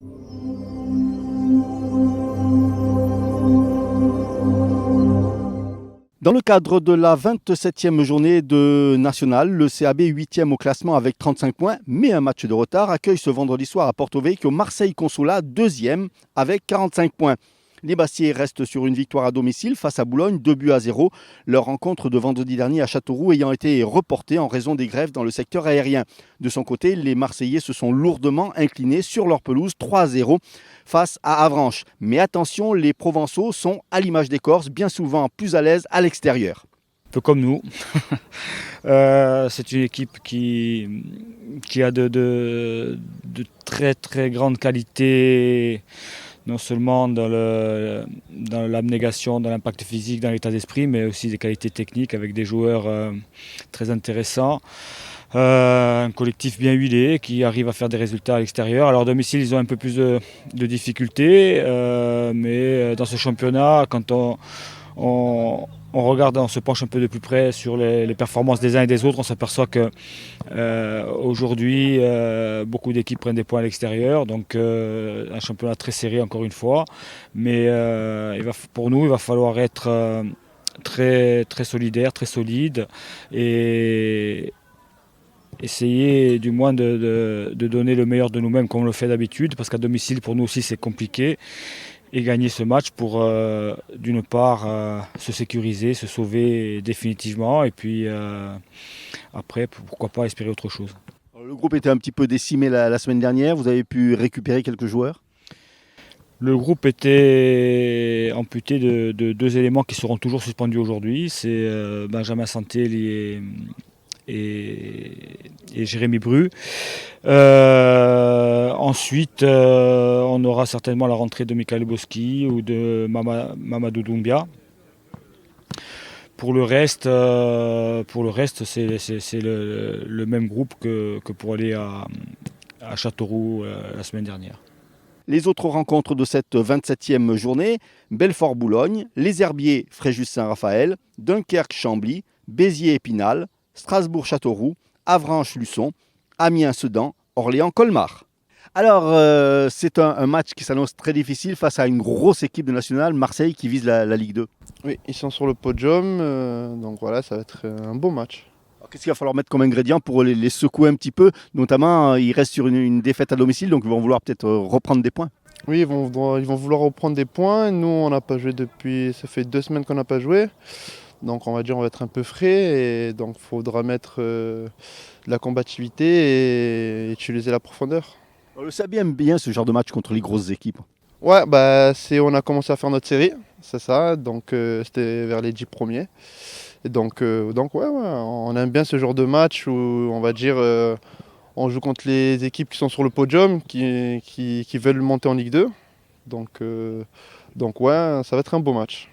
Dans le cadre de la 27e journée de National, le CAB 8e au classement avec 35 points, mais un match de retard, accueille ce vendredi soir à Porto Vecchio Marseille Consola 2e avec 45 points. Les Bastiers restent sur une victoire à domicile face à Boulogne, 2-0. Leur rencontre de vendredi dernier à Châteauroux ayant été reportée en raison des grèves dans le secteur aérien. De son côté, les Marseillais se sont lourdement inclinés sur leur pelouse 3-0 face à Avranches. Mais attention, les Provençaux sont, à l'image des Corses, bien souvent plus à l'aise à l'extérieur. Un peu comme nous. C'est une équipe qui a de très très grandes qualités, non seulement dans l'abnégation, dans l'impact physique, dans l'état d'esprit, mais aussi des qualités techniques avec des joueurs très intéressants. Un collectif bien huilé qui arrive à faire des résultats à l'extérieur. Alors, à domicile, ils ont un peu plus de difficultés, mais dans ce championnat, quand on regarde, on se penche un peu de plus près sur les performances des uns et des autres, on s'aperçoit que aujourd'hui, beaucoup d'équipes prennent des points à l'extérieur, donc un championnat très serré encore une fois. Mais pour nous, il va falloir être très, très solidaire, très solide et essayer du moins de donner le meilleur de nous-mêmes comme on le fait d'habitude, parce qu'à domicile, pour nous aussi, c'est compliqué. Et gagner ce match pour, d'une part, se sécuriser, se sauver définitivement, et puis après, pourquoi pas espérer autre chose. Le groupe était un petit peu décimé la semaine dernière, vous avez pu récupérer quelques joueurs? Le groupe était amputé de deux éléments qui seront toujours suspendus aujourd'hui, c'est Benjamin Santelli et Jérémy Bru. Ensuite, on aura certainement la rentrée de Michael Boski ou de Mamadou Doumbia. Pour le reste, c'est le même groupe que pour aller à Châteauroux la semaine dernière. Les autres rencontres de cette 27e journée, Belfort-Boulogne, Les Herbiers, Fréjus-Saint-Raphaël, Dunkerque-Chambly, Béziers-Épinal, Strasbourg-Châteauroux, Avranches-Luçon, Amiens-Sedan, Orléans-Colmar. Alors, c'est un match qui s'annonce très difficile face à une grosse équipe de nationale, Marseille, qui vise la Ligue 2. Oui, ils sont sur le podium, donc voilà, ça va être un beau match. Alors, qu'est-ce qu'il va falloir mettre comme ingrédient pour les secouer un petit peu? Notamment, ils restent sur une défaite à domicile, donc ils vont vouloir peut-être reprendre des points. Oui, ils vont vouloir reprendre des points. Nous, on n'a pas joué depuis, ça fait 2 semaines qu'on n'a pas joué. Donc on va dire on va être un peu frais et donc il faudra mettre de la combativité et utiliser la profondeur. Le SAB aime bien ce genre de match contre les grosses équipes. Ouais, on a commencé à faire notre série, c'est ça, donc c'était vers les 10 premiers. Et donc ouais, on aime bien ce genre de match où on va dire on joue contre les équipes qui sont sur le podium, qui veulent monter en Ligue 2. Donc ouais, ça va être un beau match.